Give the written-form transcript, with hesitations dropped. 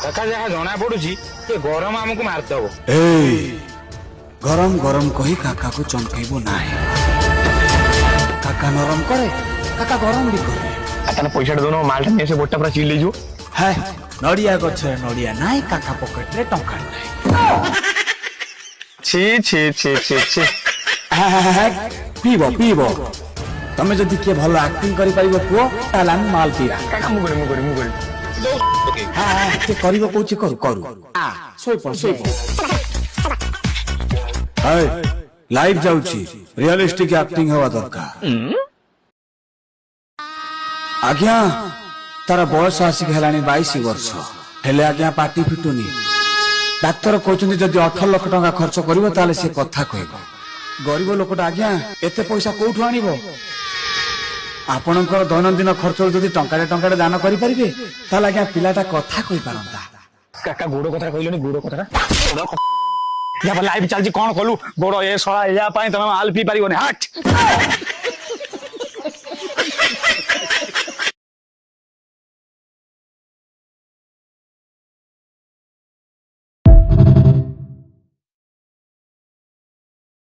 काका जहाँ जना पड़ुची ये गरम आमको मारदब गरम गरम कही काका को चमकेबो नाही। काका नरम करे काका गरम भी करे। ताने पैसा दोनो मालटा ने से बोटा पूरा चिल्ले जो है नड़िया गछरे नड़िया नाही काका पॉकेट रे टंका नाही। छी छी छी छी छी पीबो पीबो तमे जदि के भलो एक्टिंग करि परिबो पुओ ताला माल पीरा। काका मु करी हां के करिबो कोची करू करू आ सोई पड़ हाय लाइव जाउची रियलिस्टिक एक्टिंग हवा दरकार। आज्ञा तारा बयस आसिक हेलानी 22 वर्ष हेले आज्ञा पार्टी फिटुनी। डाक्तर कहते जदि 18 लाख टका खर्च करिवो ताले से कथा कहबो। गरीब लोकटा आज्ञा एते पैसा कोठु आनिबो। आपणकर दैनंदिन खर्च जदि टंका दान करि परिबे ताले आज्ञा पिलाटा कथा कहि पारंता। काका गोड़ कथा कहलोनी गोड़ कथा या लाइव चलजी कोन कलु गोड़ ए सळा या पाई तमे माल पी पारिबोनी हट।